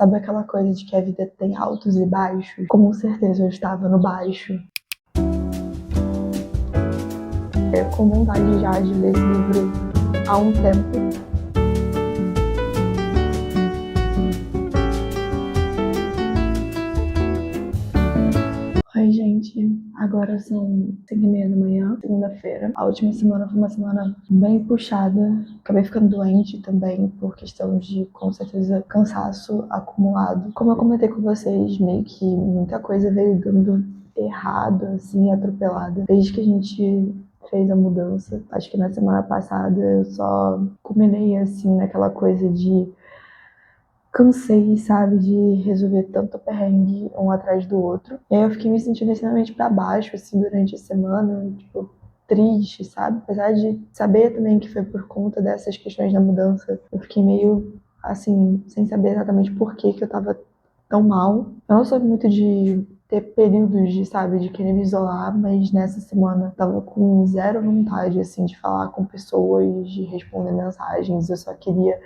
Sabe aquela coisa de que a vida tem altos e baixos? Com certeza eu estava no baixo. Com vontade já de ler esse livro há um tempo. Oi, gente. Agora são 5h30 da manhã, segunda-feira. A última semana foi uma semana bem puxada. Acabei ficando doente também por questão de, com certeza, cansaço acumulado. Como eu comentei com vocês, meio que muita coisa veio dando errado, assim, atropelada. Desde que a gente fez a mudança. Acho que na semana passada eu só culminei, assim, naquela coisa de cansei, sabe, de resolver tanto perrengue um atrás do outro. E aí eu fiquei me sentindo extremamente pra baixo, assim, durante a semana, tipo, triste, sabe? Apesar de saber também que foi por conta dessas questões da mudança, eu fiquei meio, assim, sem saber exatamente por que eu tava tão mal. Eu não sou muito de ter períodos de, sabe, de querer me isolar, mas nessa semana eu tava com zero vontade, assim, de falar com pessoas, de responder mensagens. Eu só queria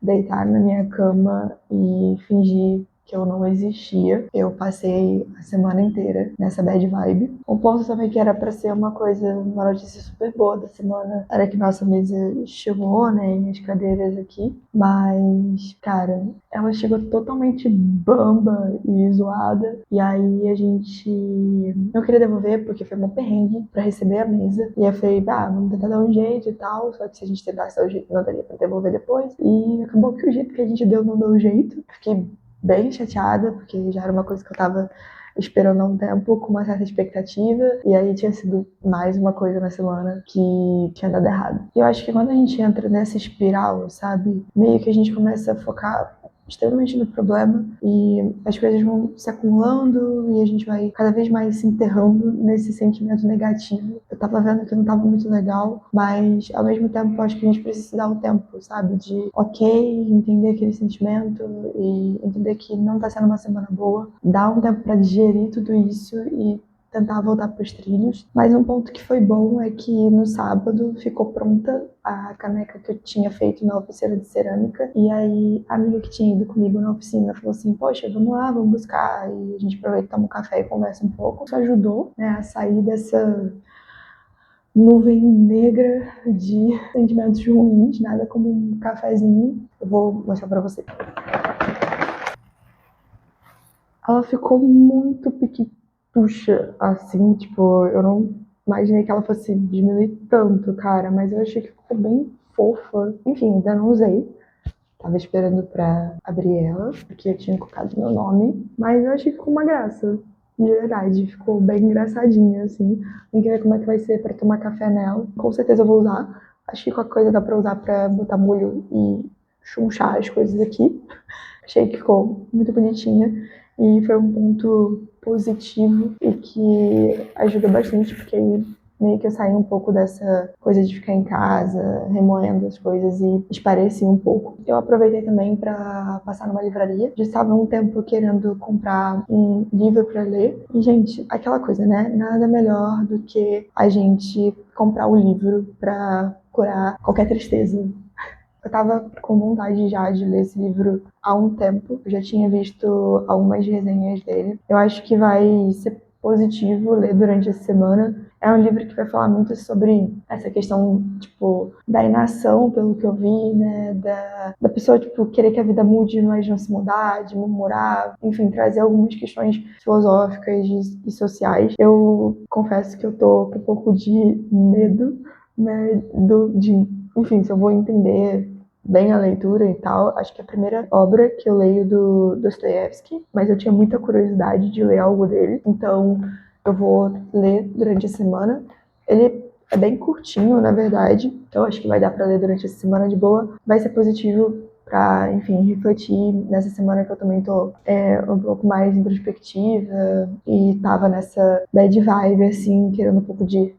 deitar na minha cama e fingir que eu não existia. Eu passei a semana inteira nessa bad vibe. Um ponto também que era pra ser uma notícia super boa da semana, era que nossa mesa chegou, né, e as cadeiras aqui, mas, cara, ela chegou totalmente bamba e zoada, e aí a gente não queria devolver porque foi um perrengue pra receber a mesa, e eu falei, vamos tentar dar um jeito e tal, só que se a gente tentasse dar um jeito não daria pra devolver depois, e acabou que o jeito que a gente deu não deu jeito. Fiquei bem chateada, porque já era uma coisa que eu tava esperando há um tempo, com uma certa expectativa, e aí tinha sido mais uma coisa na semana que tinha dado errado. E eu acho que quando a gente entra nessa espiral, sabe, meio que a gente começa a focar extremamente no problema e as coisas vão se acumulando e a gente vai cada vez mais se enterrando nesse sentimento negativo. Eu tava vendo que não tava muito legal, mas ao mesmo tempo eu acho que a gente precisa dar um tempo, sabe? De entender aquele sentimento e entender que não tá sendo uma semana boa, dar um tempo pra digerir tudo isso e tentar voltar para os trilhos. Mas um ponto que foi bom é que no sábado ficou pronta a caneca que eu tinha feito na oficina de cerâmica. E aí a amiga que tinha ido comigo na oficina falou assim, poxa, vamos lá, vamos buscar. E a gente aproveita, toma um café e conversa um pouco. Isso ajudou, né, a sair dessa nuvem negra de sentimentos ruins, nada como um cafezinho. Eu vou mostrar pra você. Ela ficou muito piquitucha, assim, tipo, eu não imaginei que ela fosse diminuir tanto, cara, mas eu achei que ficou bem fofa. Enfim, ainda não usei. Tava esperando pra abrir ela, porque eu tinha colocado meu nome, mas eu achei que ficou uma graça. De verdade, ficou bem engraçadinha, assim. Tem que ver como é que vai ser pra tomar café nela. Com certeza eu vou usar. Acho que qualquer coisa dá pra usar pra botar molho e chunchar as coisas aqui. Achei que ficou muito bonitinha e foi um ponto positivo e que ajuda bastante, porque aí meio que eu saí um pouco dessa coisa de ficar em casa, remoendo as coisas e espareci um pouco. Eu aproveitei também para passar numa livraria. Já estava há um tempo querendo comprar um livro para ler. E, gente, aquela coisa, né? Nada melhor do que a gente comprar um livro para curar qualquer tristeza. Eu tava com vontade já de ler esse livro há um tempo. Eu já tinha visto algumas resenhas dele. Eu acho que vai ser positivo ler durante essa semana. É um livro que vai falar muito sobre essa questão, tipo, da inação, pelo que eu vi, né? Da pessoa, tipo, querer que a vida mude, mas não se mudar, de murmurar. Enfim, trazer algumas questões filosóficas e sociais. Eu confesso que eu tô com um pouco de medo, né? Enfim, se eu vou entender bem a leitura e tal. Acho que é a primeira obra que eu leio do Dostoiévski, mas eu tinha muita curiosidade de ler algo dele, então eu vou ler durante a semana. Ele é bem curtinho, na verdade, então acho que vai dar para ler durante essa semana de boa. Vai ser positivo para, enfim, refletir nessa semana que eu também tô um pouco mais introspectiva e tava nessa bad vibe, assim, querendo um pouco de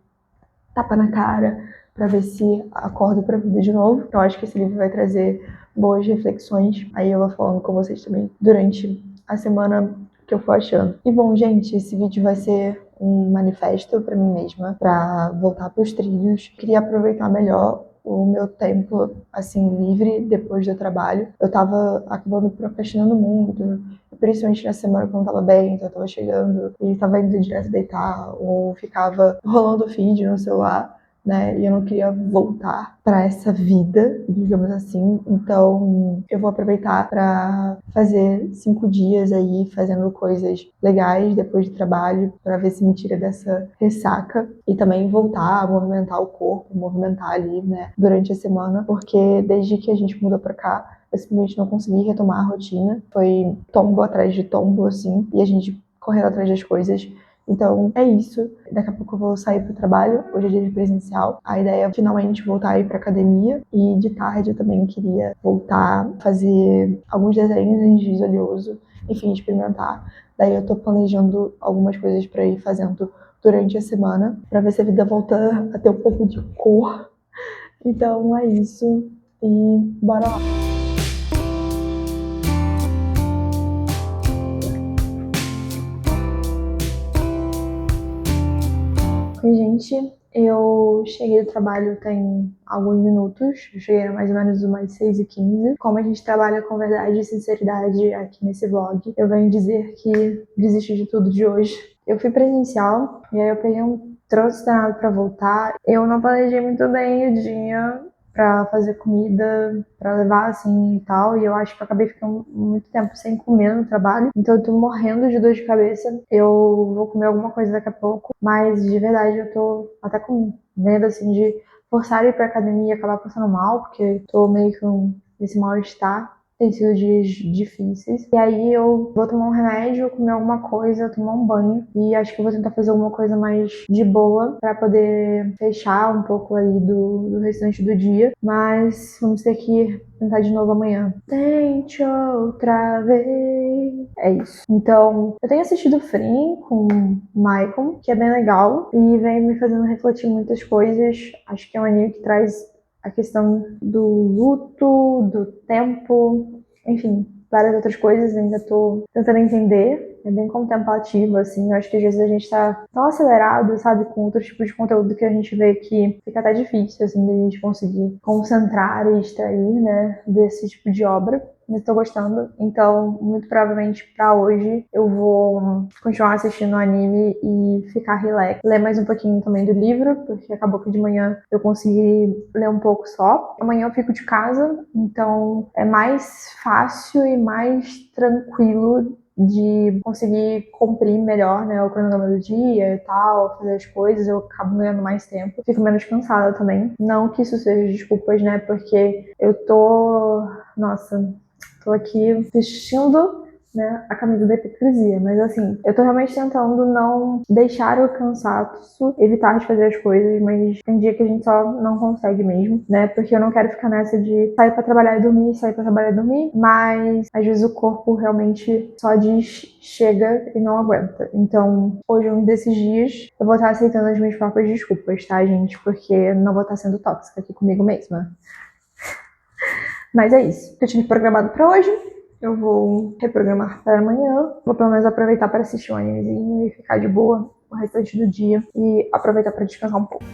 tapa na cara, para ver se acordo para a vida de novo. Então acho que esse livro vai trazer boas reflexões. Aí eu vou falando com vocês também durante a semana que eu for achando. E bom, gente, esse vídeo vai ser um manifesto para mim mesma, para voltar para os trilhos. Queria aproveitar melhor o meu tempo, assim, livre depois do trabalho. Eu tava acabando procrastinando muito, principalmente na semana que eu não tava bem, então eu tava chegando e tava indo direto deitar, ou ficava rolando feed no celular, né? E eu não queria voltar para essa vida, digamos assim. Então, eu vou aproveitar para fazer 5 dias aí fazendo coisas legais depois do trabalho, para ver se me tira dessa ressaca e também voltar a movimentar o corpo, movimentar ali, né, durante a semana, porque desde que a gente mudou para cá, eu simplesmente não consegui retomar a rotina. Foi tombo atrás de tombo, assim, e a gente correndo atrás das coisas. Então, é isso. Daqui a pouco eu vou sair pro trabalho. Hoje é dia de presencial. A ideia é finalmente voltar a ir pra academia. E de tarde eu também queria voltar a fazer alguns desenhos em giz oleoso. Enfim, experimentar. Daí eu tô planejando algumas coisas pra ir fazendo durante a semana, pra ver se a vida volta a ter um pouco de cor. Então, é isso. E bora lá. Oi, gente. Eu cheguei do trabalho tem alguns minutos. Eu cheguei mais ou menos umas 6h15. Como a gente trabalha com verdade e sinceridade aqui nesse vlog, eu venho dizer que desisti de tudo de hoje. Eu fui presencial e aí eu peguei um trânsito danado pra voltar. Eu não planejei muito bem o dia pra fazer comida, pra levar assim e tal, e eu acho que eu acabei ficando muito tempo sem comer no trabalho, então eu tô morrendo de dor de cabeça. Eu vou comer alguma coisa daqui a pouco, mas de verdade eu tô até com medo assim de forçar ir pra academia e acabar passando mal, porque tô meio com esse mal-estar. Tem sido dias difíceis. E aí eu vou tomar um remédio, comer alguma coisa, tomar um banho. E acho que eu vou tentar fazer alguma coisa mais de boa pra poder fechar um pouco aí do restante do dia. Mas vamos ter que tentar de novo amanhã. Tente outra vez. É isso. Então, eu tenho assistido Free com o Michael, que é bem legal. E vem me fazendo refletir muitas coisas. Acho que é um anime que traz a questão do luto, do tempo, enfim, várias outras coisas. Ainda tô tentando entender. É bem contemplativo, assim. Eu acho que às vezes a gente tá tão acelerado, sabe, com outros tipos de conteúdo que a gente vê que fica até difícil, assim, da gente conseguir concentrar e extrair, né, desse tipo de obra. Mas tô gostando, então muito provavelmente pra hoje eu vou continuar assistindo o anime e ficar relax. Ler mais um pouquinho também do livro, porque acabou que de manhã eu consegui ler um pouco só. Amanhã eu fico de casa, então é mais fácil e mais tranquilo de conseguir cumprir melhor, né, o cronograma do dia e tal, fazer as coisas, eu acabo ganhando mais tempo, fico menos cansada também. Não que isso seja desculpas, né, porque eu nossa, tô aqui vestindo, né, a camisa da hipocrisia, mas assim, eu tô realmente tentando não deixar o cansaço, evitar de fazer as coisas, mas tem dia que a gente só não consegue mesmo, né, porque eu não quero ficar nessa de sair pra trabalhar e dormir, sair pra trabalhar e dormir, mas às vezes o corpo realmente só diz chega e não aguenta. Então, hoje é um desses dias, eu vou estar aceitando as minhas próprias desculpas, tá, gente, porque eu não vou estar sendo tóxica aqui comigo mesma. Mas é isso que eu tinha programado pra hoje. Eu vou reprogramar para amanhã. Vou pelo menos aproveitar para assistir um animezinho e ficar de boa o restante do dia. E aproveitar para descansar um pouco.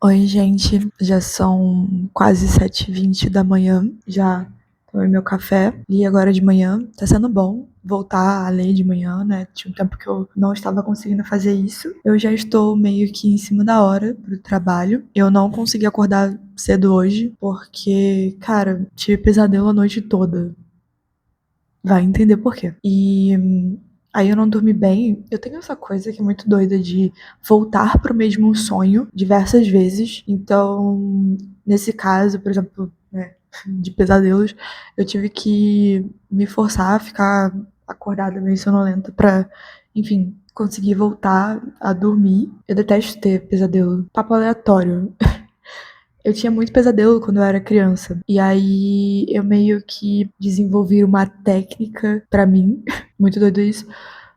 Oi, gente. Já são quase 7h20 da manhã. Já tomei meu café. Li agora de manhã. Tá sendo bom voltar a ler de manhã, né? Tinha um tempo que eu não estava conseguindo fazer isso. Eu já estou meio que em cima da hora pro trabalho. Eu não consegui acordar cedo hoje, porque, cara, tive pesadelo a noite toda. Vai entender por quê. E aí eu não dormi bem. Eu tenho essa coisa que é muito doida de voltar pro mesmo sonho diversas vezes. Então, nesse caso, por exemplo, né, de pesadelos, eu tive que me forçar a ficar acordada meio sonolenta pra, enfim, conseguir voltar a dormir. Eu detesto ter pesadelo. Papo aleatório. Eu tinha muito pesadelo quando eu era criança. E aí eu meio que desenvolvi uma técnica pra mim, muito doido isso,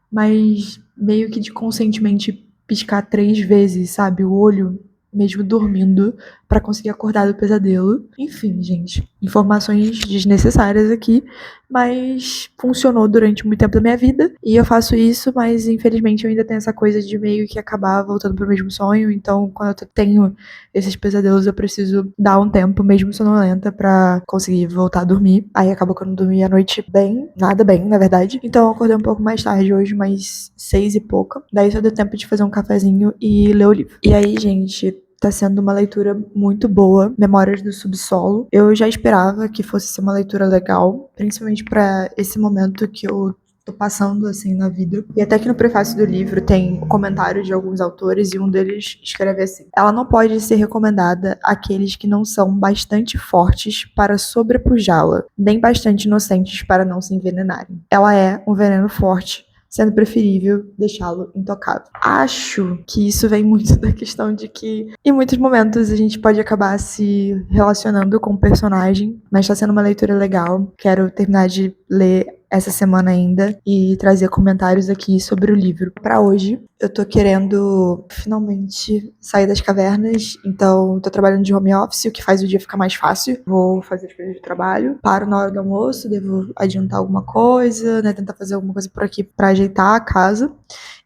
mas meio que de conscientemente piscar 3 vezes, sabe, o olho. mesmo dormindo, pra conseguir acordar do pesadelo. Enfim, gente, informações desnecessárias aqui, mas funcionou durante muito tempo da minha vida. E eu faço isso, mas infelizmente eu ainda tenho essa coisa de meio que acabar voltando pro mesmo sonho. Então, quando eu tenho esses pesadelos, eu preciso dar um tempo, mesmo sonolenta, pra conseguir voltar a dormir. Aí acabou que eu não dormi a noite bem, nada bem, na verdade. Então eu acordei um pouco mais tarde hoje, mais 6 e pouca. Daí só deu tempo de fazer um cafezinho e ler o livro. E aí, gente, tá sendo uma leitura muito boa, Memórias do Subsolo. Eu já esperava que fosse ser uma leitura legal, principalmente pra esse momento que eu tô passando, assim, na vida. E até que no prefácio do livro tem o comentário de alguns autores e um deles escreve assim: ela não pode ser recomendada àqueles que não são bastante fortes para sobrepujá-la, nem bastante inocentes para não se envenenarem. Ela é um veneno forte, sendo preferível deixá-lo intocado. Acho que isso vem muito da questão de que, em muitos momentos, a gente pode acabar se relacionando com o personagem, mas tá sendo uma leitura legal. Quero terminar de ler essa semana ainda e trazer comentários aqui sobre o livro. Pra hoje, eu tô querendo finalmente sair das cavernas, então tô trabalhando de home office, o que faz o dia ficar mais fácil. Vou fazer as coisas de trabalho, paro na hora do almoço, devo adiantar alguma coisa, né, tentar fazer alguma coisa por aqui pra ajeitar a casa.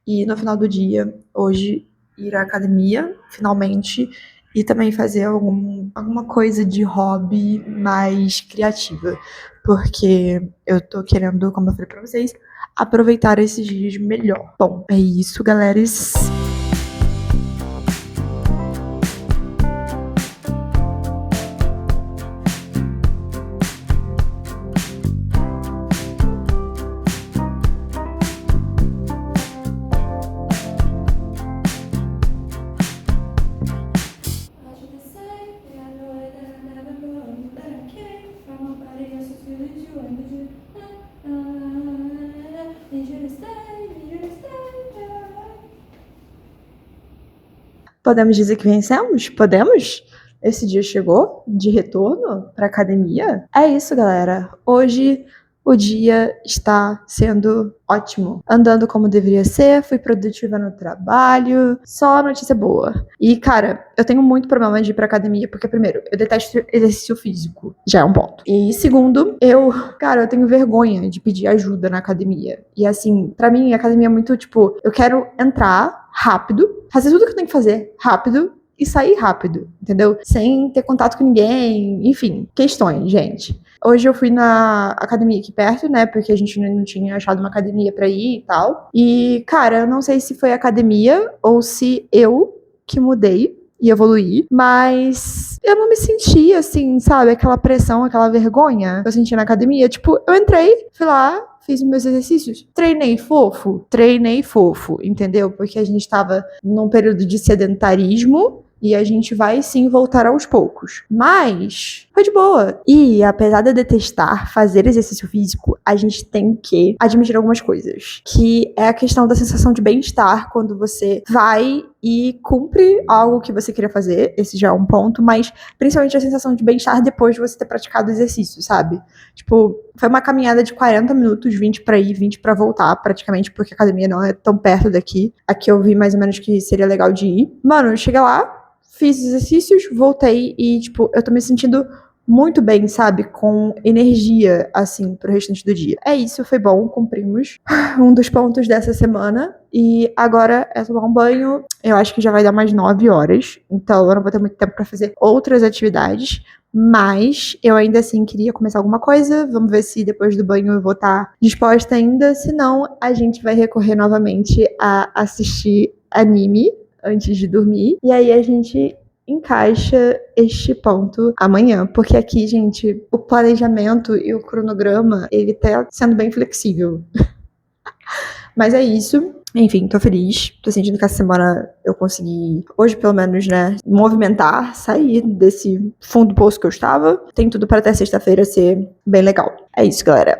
E no final do dia, hoje, ir à academia, finalmente, e também fazer alguma coisa de hobby mais criativa, porque eu tô querendo, como eu falei pra vocês, aproveitar esses dias melhor. Bom, é isso, galeras. Podemos dizer que vencemos? Podemos? Esse dia chegou de retorno para academia? É isso, galera. Hoje o dia está sendo ótimo. Andando como deveria ser, fui produtiva no trabalho, só notícia boa. E, cara, eu tenho muito problema de ir pra academia, porque, primeiro, eu detesto exercício físico, já é um ponto. E, segundo, eu tenho vergonha de pedir ajuda na academia. E, assim, pra mim, a academia é muito, tipo, eu quero entrar rápido, fazer tudo que eu tenho que fazer rápido, e sair rápido, entendeu? Sem ter contato com ninguém, enfim, questões, gente. Hoje eu fui na academia aqui perto, né, porque a gente não tinha achado uma academia pra ir e tal. E, cara, eu não sei se foi a academia ou se eu que mudei e evoluí, mas eu não me senti assim, sabe, aquela pressão, aquela vergonha que eu senti na academia. Tipo, eu entrei, fui lá, fiz meus exercícios, treinei fofo, entendeu? Porque a gente tava num período de sedentarismo e a gente vai sim voltar aos poucos. Mas foi de boa. E apesar de eu detestar fazer exercício físico, a gente tem que admitir algumas coisas. Que é a questão da sensação de bem-estar quando você vai e cumpre algo que você queria fazer. Esse já é um ponto, mas principalmente a sensação de bem-estar depois de você ter praticado o exercício, sabe? Tipo, foi uma caminhada de 40 minutos, 20 pra ir, 20 pra voltar, praticamente, porque a academia não é tão perto daqui. Aqui eu vi mais ou menos que seria legal de ir. Mano, eu cheguei lá, fiz exercícios, voltei e, tipo, eu tô me sentindo muito bem, sabe? Com energia, assim, pro restante do dia. É isso, foi bom, cumprimos um dos pontos dessa semana. E agora é tomar um banho. Eu acho que já vai dar mais 9 horas. Então eu não vou ter muito tempo pra fazer outras atividades. Mas eu ainda assim queria começar alguma coisa. Vamos ver se depois do banho eu vou estar disposta ainda. Se não, a gente vai recorrer novamente a assistir anime antes de dormir. E aí a gente encaixa este ponto amanhã. Porque aqui, gente, o planejamento e o cronograma, ele tá sendo bem flexível. Mas é isso. Enfim, tô feliz. Tô sentindo que essa semana eu consegui, hoje pelo menos, né, movimentar, sair desse fundo do poço que eu estava. Tem tudo para até sexta-feira ser bem legal. É isso, galera.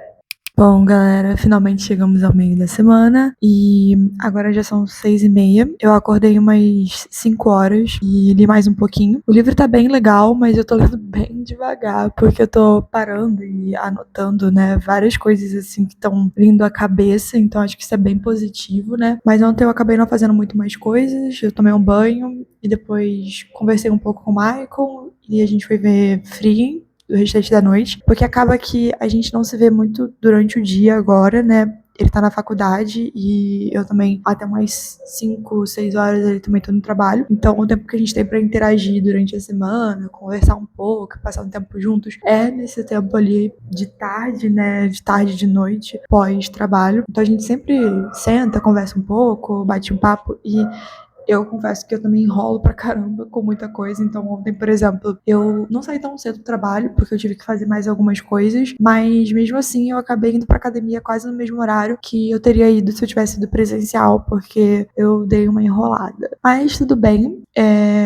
Bom, galera, finalmente chegamos ao meio da semana e agora já são 6h30. Eu acordei umas 5 horas e li mais um pouquinho. O livro tá bem legal, mas eu tô lendo bem devagar, porque eu tô parando e anotando, né, várias coisas assim que estão vindo à cabeça, então acho que isso é bem positivo, né? Mas ontem eu acabei não fazendo muito mais coisas, eu tomei um banho e depois conversei um pouco com o Michael e a gente foi ver Free do restante da noite, porque acaba que a gente não se vê muito durante o dia agora, né? Ele tá na faculdade e eu também, até umas 5, 6 horas, ele também tô no trabalho. Então, o tempo que a gente tem pra interagir durante a semana, conversar um pouco, passar um tempo juntos, é nesse tempo ali de tarde, né? De tarde, de noite, pós-trabalho. Então, a gente sempre senta, conversa um pouco, bate um papo e eu confesso que eu também enrolo pra caramba com muita coisa. Então, ontem, por exemplo, eu não saí tão cedo do trabalho, porque eu tive que fazer mais algumas coisas, mas mesmo assim eu acabei indo pra academia quase no mesmo horário que eu teria ido se eu tivesse ido presencial, porque eu dei uma enrolada. Mas tudo bem.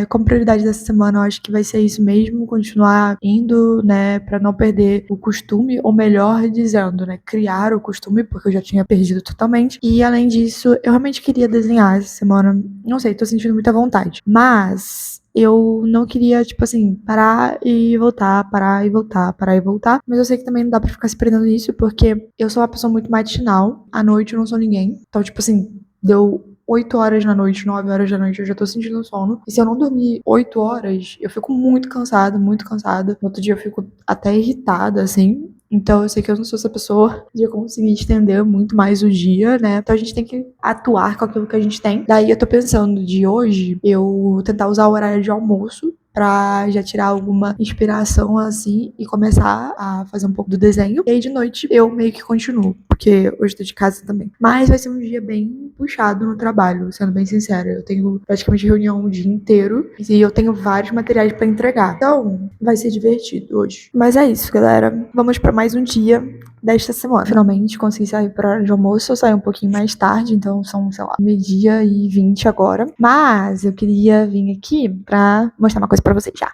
Como prioridade dessa semana, eu acho que vai ser isso mesmo, continuar indo, né, pra não perder o costume, ou melhor dizendo, né, criar o costume, porque eu já tinha perdido totalmente. E além disso, eu realmente queria desenhar essa semana. Não sei, tô sentindo muita vontade. Mas eu não queria, tipo assim, parar e voltar, parar e voltar, parar e voltar. Mas eu sei que também não dá pra ficar se prendendo nisso, porque eu sou uma pessoa muito matinal. À noite eu não sou ninguém. Então, tipo assim, deu 8 horas da noite, 9 horas da noite, eu já tô sentindo sono. E se eu não dormir 8 horas, eu fico muito cansada, muito cansada. No outro dia eu fico até irritada, assim. Então eu sei que eu não sou essa pessoa de conseguir estender muito mais o dia, né? Então a gente tem que atuar com aquilo que a gente tem. Daí eu tô pensando de hoje eu tentar usar o horário de almoço pra já tirar alguma inspiração assim e começar a fazer um pouco do desenho. E aí de noite eu meio que continuo, porque hoje tô de casa também. Mas vai ser um dia bem puxado no trabalho, sendo bem sincera. Eu tenho praticamente reunião o dia inteiro e eu tenho vários materiais pra entregar. Então, vai ser divertido hoje. Mas é isso, galera. Vamos pra mais um dia desta semana. Finalmente consegui sair para hora de almoço. Eu saí um pouquinho mais tarde, então são, sei lá, 12h20 agora. Mas eu queria vir aqui pra mostrar uma coisa pra vocês já.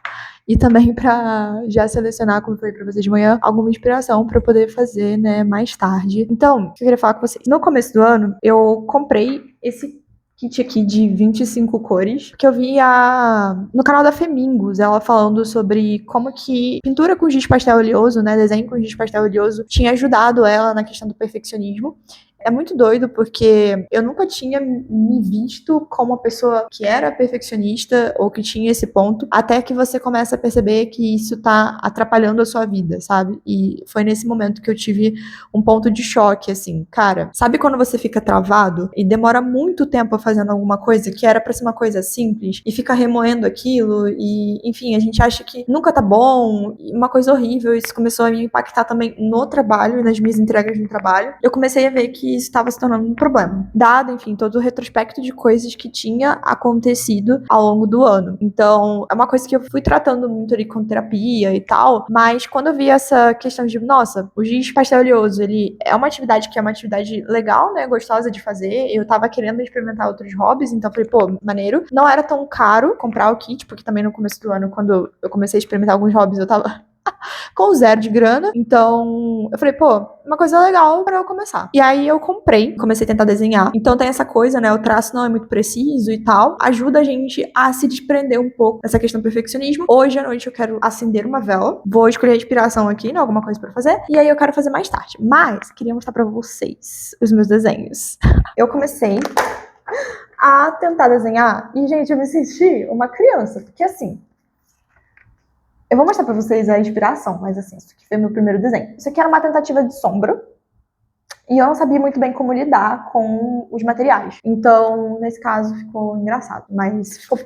E também pra já selecionar, como eu falei pra vocês de manhã, alguma inspiração pra eu poder fazer, né, mais tarde. Então, o que eu queria falar com vocês. No começo do ano, eu comprei esse kit aqui de 25 cores, que eu vi no canal da Femingos, ela falando sobre como que pintura com giz pastel oleoso, né, desenho com giz pastel oleoso, tinha ajudado ela na questão do perfeccionismo. É muito doido porque eu nunca tinha me visto como uma pessoa que era perfeccionista ou que tinha esse ponto, até que você começa a perceber que isso tá atrapalhando a sua vida, sabe? E foi nesse momento que eu tive um ponto de choque, assim, cara, sabe quando você fica travado e demora muito tempo fazendo alguma coisa que era pra ser uma coisa simples e fica remoendo aquilo e, enfim, a gente acha que nunca tá bom, uma coisa horrível. Isso começou a me impactar também no trabalho e nas minhas entregas no trabalho. Eu comecei a ver que isso estava se tornando um problema, dado, enfim, todo o retrospecto de coisas que tinha acontecido ao longo do ano. Então, é uma coisa que eu fui tratando muito ali com terapia e tal, mas quando eu vi essa questão de, nossa, o giz pastel oleoso, ele é uma atividade que é uma atividade legal, né, gostosa de fazer, eu tava querendo experimentar outros hobbies, então falei, pô, maneiro. Não era tão caro comprar o kit, porque também no começo do ano, quando eu comecei a experimentar alguns hobbies, eu tava com zero de grana. Então, eu falei, pô, uma coisa legal pra eu começar. E aí eu comprei, comecei a tentar desenhar. Então tem essa coisa, né? O traço não é muito preciso e tal. Ajuda a gente a se desprender um pouco dessa questão do perfeccionismo. Hoje à noite eu quero acender uma vela. Vou escolher a inspiração aqui, né? Alguma coisa pra fazer. E aí eu quero fazer mais tarde. Mas queria mostrar pra vocês os meus desenhos. Eu comecei a tentar desenhar e, gente, eu me senti uma criança. Porque assim, eu vou mostrar pra vocês a inspiração, mas assim, isso aqui foi meu primeiro desenho. Isso aqui era uma tentativa de sombra. E eu não sabia muito bem como lidar com os materiais. Então, nesse caso, ficou engraçado. Mas ficou...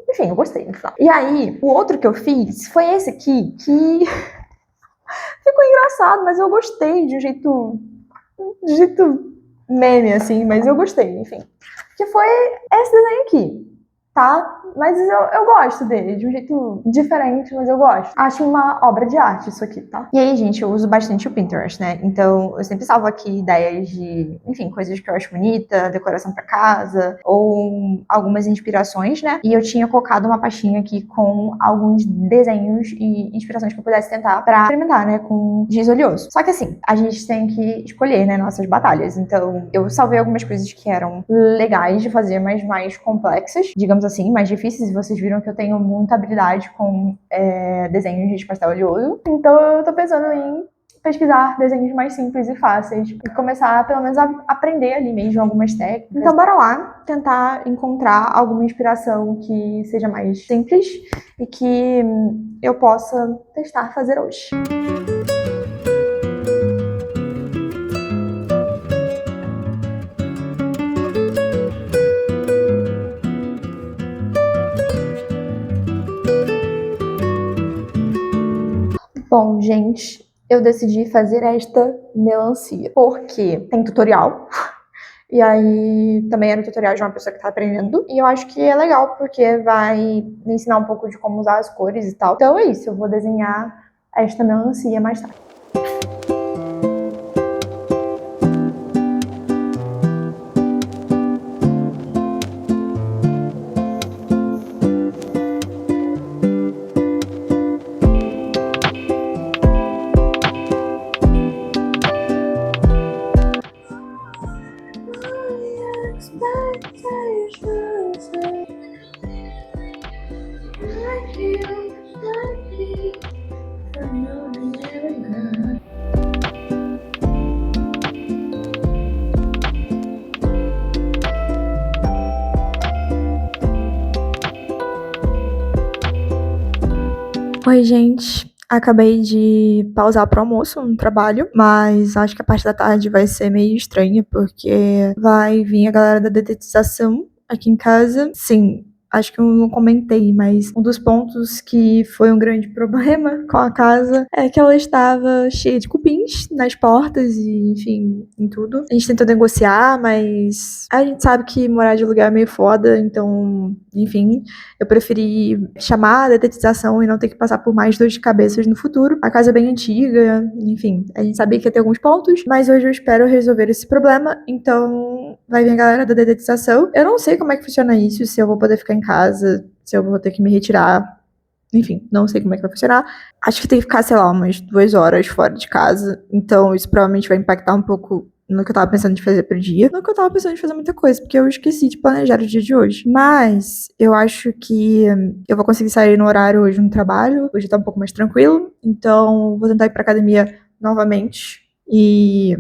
Enfim, eu gostei no final. E aí, o outro que eu fiz foi esse aqui, que ficou engraçado, mas eu gostei de um jeito... De um jeito meme, assim, mas eu gostei, enfim. Que foi esse desenho aqui. tá? Mas eu gosto dele, de um jeito diferente, mas eu gosto. Acho uma obra de arte isso aqui, tá? E aí, gente, eu uso bastante o Pinterest, né? Então, eu sempre salvo aqui ideias de, enfim, coisas que eu acho bonita, decoração pra casa, ou algumas inspirações, né? E eu tinha colocado uma pastinha aqui com alguns desenhos e inspirações que eu pudesse tentar pra experimentar, né? Com giz oleoso. Só que assim, a gente tem que escolher, né, nossas batalhas. Então, eu salvei algumas coisas que eram legais de fazer, mas mais complexas, digamos assim, mais difíceis. E vocês viram que eu tenho muita habilidade com desenhos de pastel oleoso. Então, eu tô pensando em pesquisar desenhos mais simples e fáceis e começar, pelo menos, a aprender ali mesmo algumas técnicas. Então, bora lá tentar encontrar alguma inspiração que seja mais simples e que eu possa testar fazer hoje. Bom, gente, eu decidi fazer esta melancia porque tem tutorial. E aí, também era um tutorial de uma pessoa que tá aprendendo. E eu acho que é legal, porque vai me ensinar um pouco de como usar as cores e tal. Então é isso, eu vou desenhar esta melancia mais tarde. Oi, gente. Acabei de pausar pro almoço no trabalho, mas acho que a parte da tarde vai ser meio estranha, porque vai vir a galera da dedetização aqui em casa. Sim, acho que eu não comentei, mas um dos pontos que foi um grande problema com a casa é que ela estava cheia de cupins nas portas e, enfim, em tudo. A gente tentou negociar, mas a gente sabe que morar de aluguel é meio foda, então, enfim, eu preferi chamar a dedetização e não ter que passar por mais dor de cabeças no futuro. A casa é bem antiga, enfim, a gente sabia que ia ter alguns pontos, mas hoje eu espero resolver esse problema, então vai vir a galera da dedetização. Eu não sei como é que funciona isso, se eu vou poder ficar em casa, se eu vou ter que me retirar. Enfim, não sei como é que vai funcionar. Acho que tem que ficar, sei lá, umas 2 horas fora de casa, então isso provavelmente vai impactar um pouco no que eu tava pensando de fazer pro dia. Não que eu tava pensando de fazer muita coisa, porque eu esqueci de planejar o dia de hoje. Mas eu acho que eu vou conseguir sair no horário hoje no trabalho. Hoje tá um pouco mais tranquilo. Então vou tentar ir pra academia novamente. E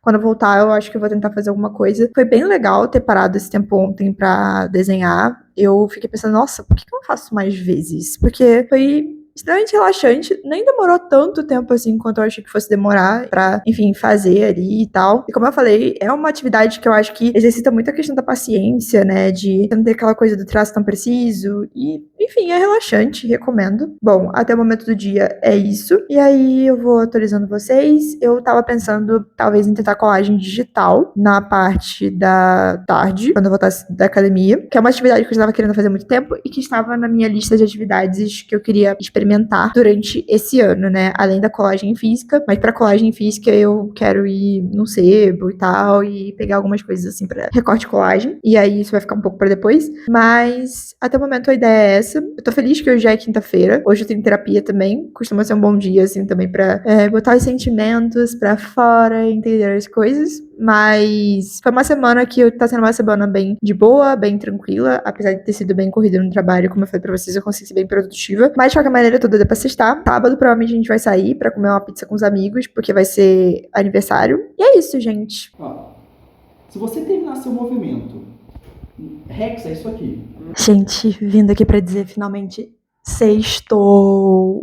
quando eu voltar, eu acho que eu vou tentar fazer alguma coisa. Foi bem legal ter parado esse tempo ontem pra desenhar. Eu fiquei pensando, nossa, por que eu não faço mais vezes? Porque foi extremamente relaxante, nem demorou tanto tempo assim quanto eu achei que fosse demorar pra, enfim, fazer ali e tal. E como eu falei, é uma atividade que eu acho que exercita muito a questão da paciência, né, de não ter aquela coisa do traço tão preciso e, enfim, é relaxante, recomendo. Bom, até o momento do dia é isso. E aí eu vou atualizando vocês. Eu tava pensando, talvez, em tentar colagem digital na parte da tarde, quando eu voltasse da academia, que é uma atividade que eu estava querendo fazer há muito tempo e que estava na minha lista de atividades que eu queria experimentar durante esse ano, né? Além da colagem física, mas pra colagem física eu quero ir no sebo e tal e pegar algumas coisas assim pra recorte e colagem. E aí isso vai ficar um pouco pra depois. Mas até o momento a ideia é essa. Eu tô feliz que hoje é quinta-feira. Hoje eu tenho terapia também. Costuma ser um bom dia, assim, também pra botar os sentimentos pra fora, entender as coisas. Mas foi uma semana que tá sendo uma semana bem de boa, bem tranquila, apesar de ter sido bem corrida no trabalho, como eu falei pra vocês, eu consegui ser bem produtiva. Mas de qualquer maneira, tô doida pra sextar. Sábado, provavelmente, a gente vai sair pra comer uma pizza com os amigos, porque vai ser aniversário. E é isso, gente. Ó, se você terminar seu movimento, Rex é isso aqui. Gente, vindo aqui pra dizer finalmente sextou.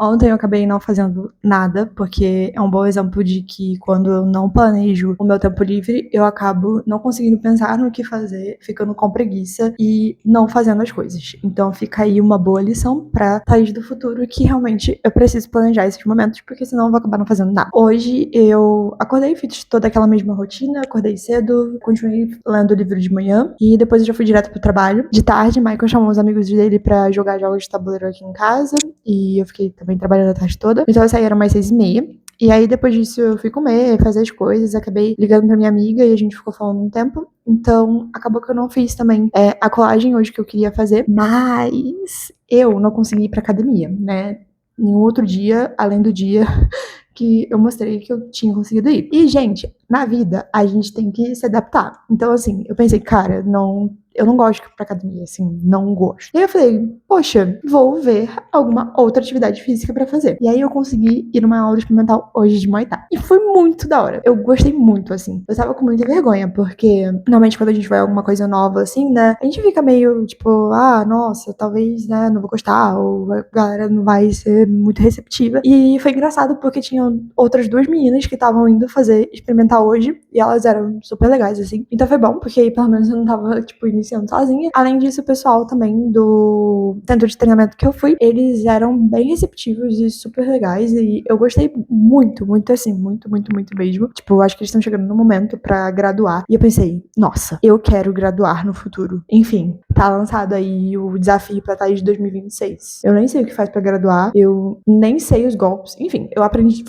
Ontem eu acabei não fazendo nada, porque é um bom exemplo de que quando eu não planejo o meu tempo livre, eu acabo não conseguindo pensar no que fazer, ficando com preguiça e não fazendo as coisas. Então fica aí uma boa lição pra Thaís do futuro, que realmente eu preciso planejar esses momentos, porque senão eu vou acabar não fazendo nada. Hoje eu acordei, fiz toda aquela mesma rotina, acordei cedo, continuei lendo o livro de manhã, e depois eu já fui direto pro trabalho. De tarde, Michael chamou os amigos dele pra jogar jogos de tabuleiro aqui em casa, e eu fiquei também trabalhando a tarde toda. Então eu saí, era mais 6h30. E aí, depois disso, eu fui comer, fazer as coisas, acabei ligando pra minha amiga e a gente ficou falando um tempo. Então, acabou que eu não fiz também a colagem hoje que eu queria fazer, mas eu não consegui ir pra academia, né? Nenhum outro dia, além do dia que eu mostrei que eu tinha conseguido ir. E, gente, na vida, a gente tem que se adaptar. Então, assim, eu pensei, cara, eu não gosto de ir pra academia, assim, não gosto. E aí eu falei, poxa, vou ver alguma outra atividade física pra fazer. E aí eu consegui ir numa aula experimental hoje de Muay Thai. E foi muito da hora. Eu gostei muito, assim. Eu tava com muita vergonha, porque normalmente quando a gente vai alguma coisa nova, assim, né, a gente fica meio, tipo, ah, nossa, talvez, né, não vou gostar, ou a galera não vai ser muito receptiva. E foi engraçado porque tinham outras duas meninas que estavam indo fazer experimental hoje, e elas eram super legais, assim. Então foi bom, porque aí pelo menos eu não tava, tipo, iniciando sozinha. Além disso, o pessoal também do centro de treinamento que eu fui, eles eram bem receptivos e super legais, e eu gostei muito, muito assim, muito, muito, muito mesmo. Tipo, acho que eles estão chegando no momento pra graduar, e eu pensei, nossa, eu quero graduar no futuro. Enfim, tá lançado aí o desafio pra Thaís de 2026. Eu nem sei o que faz pra graduar, eu nem sei os golpes, enfim, eu aprendi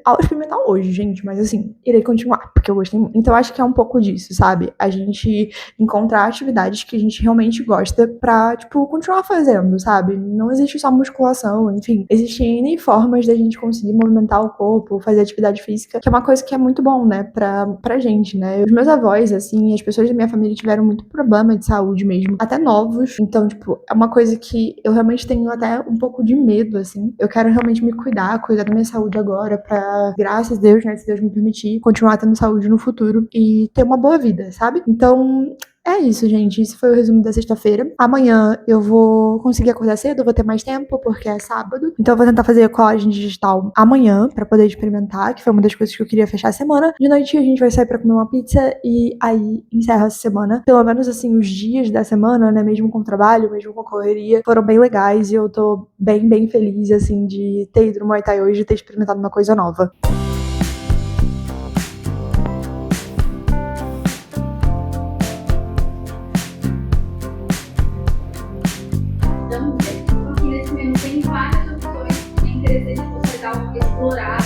aula experimental hoje, gente, mas assim, irei continuar, porque eu gostei muito. Então acho que é um pouco disso, sabe? A gente encontrar atividades que a gente realmente gosta pra, tipo, continuar fazendo, sabe? Não existe só musculação, enfim. Existem N formas da gente conseguir movimentar o corpo, fazer atividade física, que é uma coisa que é muito bom, né, pra gente, né? Os meus avós, assim, as pessoas da minha família tiveram muito problema de saúde mesmo, até novos. Então, tipo, é uma coisa que eu realmente tenho até um pouco de medo, assim. Eu quero realmente me cuidar da minha saúde agora, pra, graças a Deus, né, se Deus me permitir, continuar tendo saúde no futuro e ter uma boa vida, sabe? Então, é isso, gente. Isso foi o resumo da sexta-feira. Amanhã eu vou conseguir acordar cedo, eu vou ter mais tempo, porque é sábado. Então eu vou tentar fazer a colagem digital amanhã, pra poder experimentar, que foi uma das coisas que eu queria fechar a semana. De noite a gente vai sair pra comer uma pizza e aí encerra essa semana. Pelo menos, assim, os dias da semana, né, mesmo com o trabalho, mesmo com a correria, foram bem legais e eu tô bem, bem feliz, assim, de ter ido no Muay Thai hoje e ter experimentado uma coisa nova. Também, porque nesse menu tem várias opções, é interessante você dar uma explorada.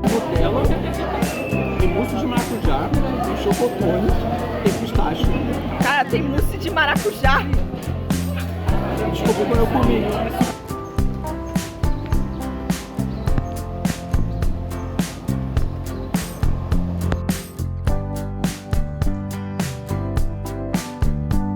Nutella, tem mousse de maracujá, tem chocotone, tem pistache. Cara, tem mousse de maracujá. Desculpa quando eu comi.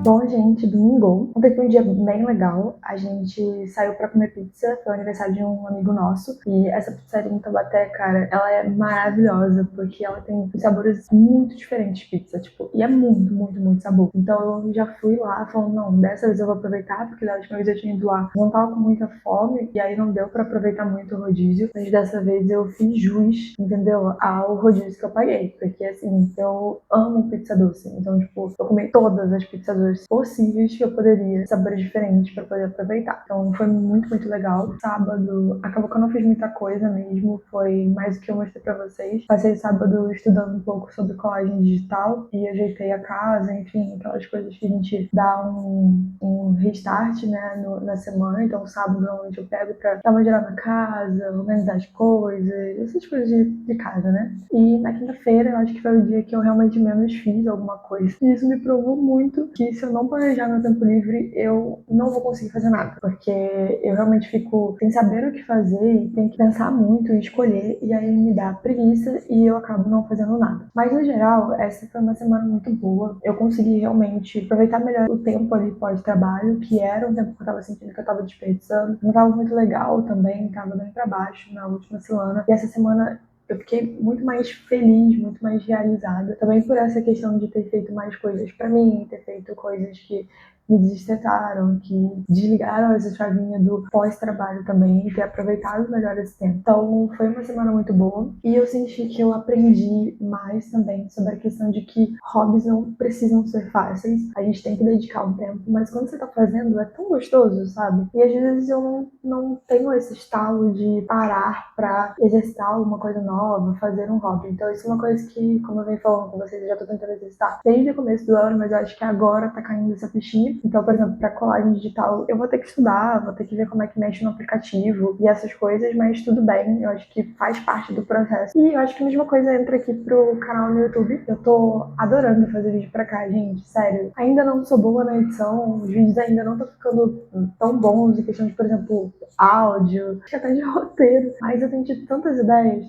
Bom, gente, domingo. Ontem foi um dia bem legal. A gente saiu pra comer pizza. Foi o aniversário de um amigo nosso. E essa pizzaria em Taubaté, cara, ela é maravilhosa, porque ela tem sabores muito diferentes de pizza, tipo, e é muito, muito, muito sabor. Então eu já fui lá falando, não, dessa vez eu vou aproveitar, porque da última vez eu tinha ido lá, não tava com muita fome, e aí não deu pra aproveitar muito o rodízio. Mas dessa vez eu fiz jus, entendeu? Ao rodízio que eu paguei. Porque, assim, eu amo pizza doce. Então, tipo, eu comi todas as pizzas doces possíveis que eu poderia, sabores diferentes pra poder aproveitar. Então foi muito, muito legal. Sábado, acabou que eu não fiz muita coisa mesmo, foi mais o que eu mostrei pra vocês. Passei sábado estudando um pouco sobre colagem digital e ajeitei a casa, enfim, aquelas coisas que a gente dá um um restart, né, na semana. Então, sábado, normalmente eu pego pra dar uma geral na casa, organizar as coisas, essas coisas de casa, né? E na quinta-feira, eu acho que foi o dia que eu realmente menos fiz alguma coisa. E isso me provou muito que se eu não planejar meu tempo livre, eu não vou conseguir fazer nada. Porque eu realmente fico sem saber o que fazer e tenho que pensar muito e escolher, e aí me dá preguiça e eu acabo não fazendo nada. Mas, no geral, essa foi uma semana muito boa. Eu consegui realmente aproveitar melhor o tempo ali pós-trabalho, que era um tempo que eu tava sentindo que eu tava desperdiçando. Não tava muito legal também, tava bem pra baixo na última semana. E essa semana eu fiquei muito mais feliz, muito mais realizada. Também por essa questão de ter feito mais coisas pra mim, ter feito coisas que me desestressaram, que desligaram essa chavinha do pós-trabalho também e ter aproveitado melhor esse tempo. Então, foi uma semana muito boa e eu senti que eu aprendi mais também sobre a questão de que hobbies não precisam ser fáceis, a gente tem que dedicar um tempo, mas quando você tá fazendo é tão gostoso, sabe? E às vezes eu não tenho esse estalo de parar pra exercitar alguma coisa nova, fazer um hobby. Então, isso é uma coisa que, como eu venho falando com vocês, eu já tô tentando exercitar desde o começo do ano, mas eu acho que agora tá caindo essa fichinha. Então, por exemplo, para colagem digital, eu vou ter que estudar, vou ter que ver como é que mexe no aplicativo e essas coisas, mas tudo bem, eu acho que faz parte do processo. E eu acho que a mesma coisa entra aqui pro canal no YouTube. Eu tô adorando fazer vídeo pra cá, gente, sério. Ainda não sou boa na edição, os vídeos ainda não estão ficando tão bons em questão de, por exemplo, áudio, até de roteiro, mas eu tenho tido tantas ideias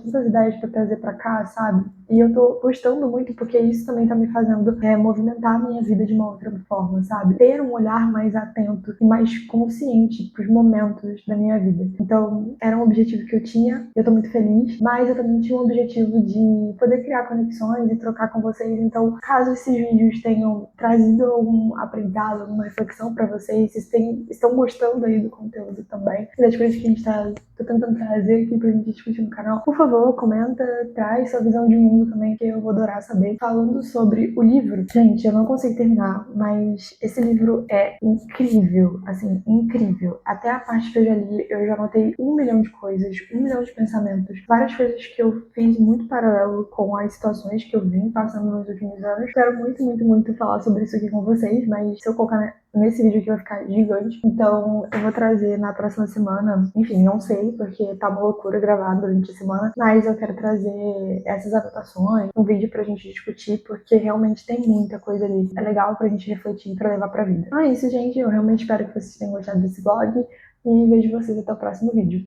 pra trazer pra cá, sabe? E eu tô gostando muito porque isso também tá me fazendo movimentar a minha vida de uma outra forma, sabe? Ter um olhar mais atento e mais consciente pros momentos da minha vida. Então, era um objetivo que eu tinha, eu tô muito feliz, mas eu também tinha um objetivo de poder criar conexões e trocar com vocês. Então, caso esses vídeos tenham trazido algum aprendizado, alguma reflexão pra vocês, vocês estão gostando aí do conteúdo também, das coisas que a gente tá tentando trazer aqui pra gente discutir no canal, por favor, comenta, traz sua visão de mundo também, que eu vou adorar saber. Falando sobre o livro, gente, eu não consigo terminar, mas esse livro é incrível, assim, incrível. Até a parte que eu já li, eu já notei 1 milhão de coisas, 1 milhão de pensamentos, várias coisas que eu fiz muito paralelo com as situações que eu vim passando nos últimos anos. Quero muito, muito, muito falar sobre isso aqui com vocês, mas se eu colocar nesse vídeo aqui vai ficar gigante. Então eu vou trazer na próxima semana, enfim, não sei, porque tá uma loucura gravar durante a semana, mas eu quero trazer essas anotações, um vídeo pra gente discutir, porque realmente tem muita coisa ali. É legal pra gente refletir, pra levar pra vida. Então é isso, gente. Eu realmente espero que vocês tenham gostado desse vlog e vejo vocês até o próximo vídeo.